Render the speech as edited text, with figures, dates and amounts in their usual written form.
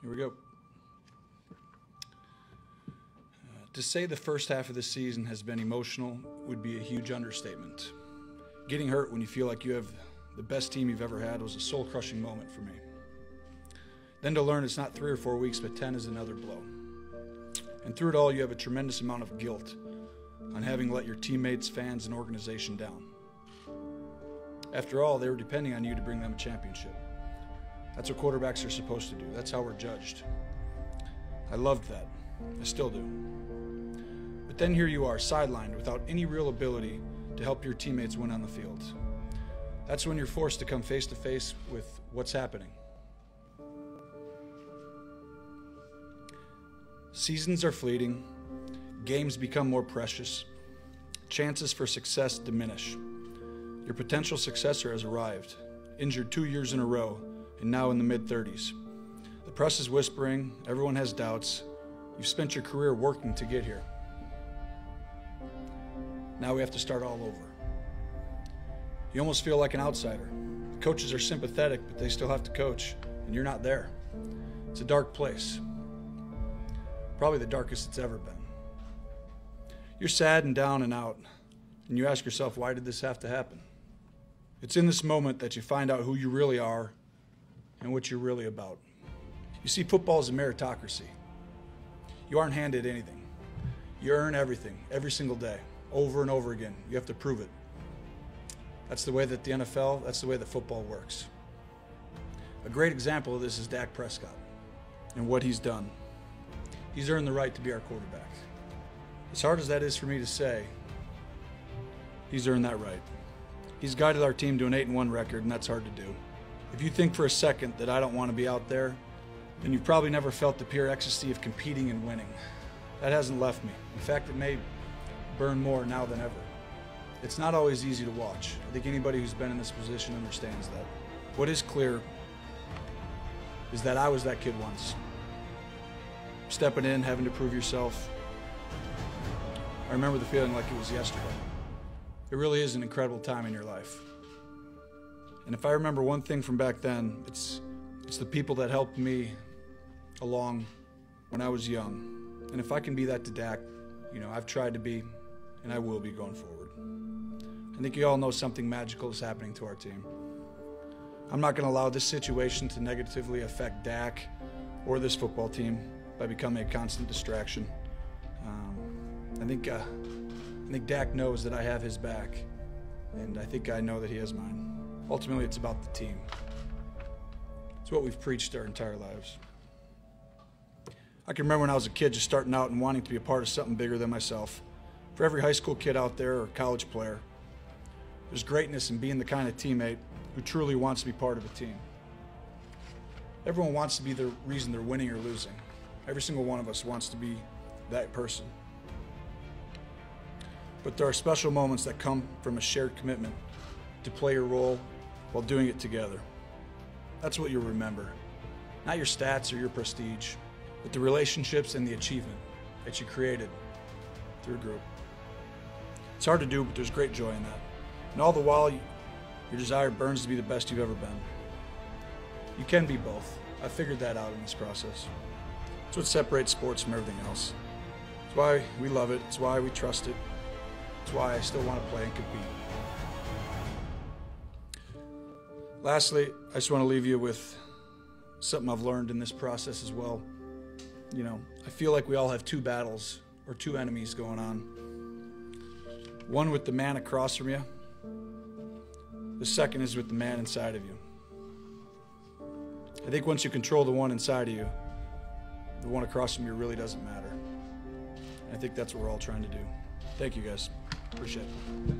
Here we go. To say the first half of the season has been emotional would be a huge understatement. Getting hurt when you feel like you have the best team you've ever had was a soul-crushing moment for me. Then to learn it's not 3 or 4 weeks, but 10 is another blow. And through it all, you have a tremendous amount of guilt on having let your teammates, fans, and organization down. After all, they were depending on you to bring them a championship. That's what quarterbacks are supposed to do. That's how we're judged. I loved that. I still do. But then here you are, sidelined without any real ability to help your teammates win on the field. That's when you're forced to come face to face with what's happening. Seasons are fleeting, games become more precious, chances for success diminish. Your potential successor has arrived, injured 2 years in a row, and now in the mid-30s. The press is whispering, everyone has doubts. You've spent your career working to get here. Now we have to start all over. You almost feel like an outsider. The coaches are sympathetic, but they still have to coach, and you're not there. It's a dark place. Probably the darkest it's ever been. You're sad and down and out, and you ask yourself, why did this have to happen? It's in this moment that you find out who you really are and what you're really about. You see, football is a meritocracy. You aren't handed anything. You earn everything, every single day, over and over again. You have to prove it. That's the way that the NFL, that's the way that football works. A great example of this is Dak Prescott and what he's done. He's earned the right to be our quarterback. As hard as that is for me to say, he's earned that right. He's guided our team to an 8-1 record, and that's hard to do. If you think for a second that I don't want to be out there, then you've probably never felt the pure ecstasy of competing and winning. That hasn't left me. In fact, it may burn more now than ever. It's not always easy to watch. I think anybody who's been in this position understands that. What is clear is that I was that kid once. Stepping in, having to prove yourself. I remember the feeling like it was yesterday. It really is an incredible time in your life. And if I remember one thing from back then, it's the people that helped me along when I was young. And if I can be that to Dak, I've tried to be, and I will be going forward. I think you all know something magical is happening to our team. I'm not going to allow this situation to negatively affect Dak or this football team by becoming a constant distraction. I think Dak knows that I have his back, and I think I know that he has mine. Ultimately, it's about the team. It's what we've preached our entire lives. I can remember when I was a kid just starting out and wanting to be a part of something bigger than myself. For every high school kid out there or college player, there's greatness in being the kind of teammate who truly wants to be part of a team. Everyone wants to be the reason they're winning or losing. Every single one of us wants to be that person. But there are special moments that come from a shared commitment to play your role while doing it together. That's what you'll remember. Not your stats or your prestige, but the relationships and the achievement that you created through a group. It's hard to do, but there's great joy in that. And all the while, your desire burns to be the best you've ever been. You can be both. I figured that out in this process. It's what separates sports from everything else. It's why we love it. It's why we trust it. It's why I still want to play and compete. Lastly, I just want to leave you with something I've learned in this process as well. I feel like we all have two battles or two enemies going on. One with the man across from you. The second is with the man inside of you. I think once you control the one inside of you, the one across from you really doesn't matter. And I think that's what we're all trying to do. Thank you, guys. Appreciate it.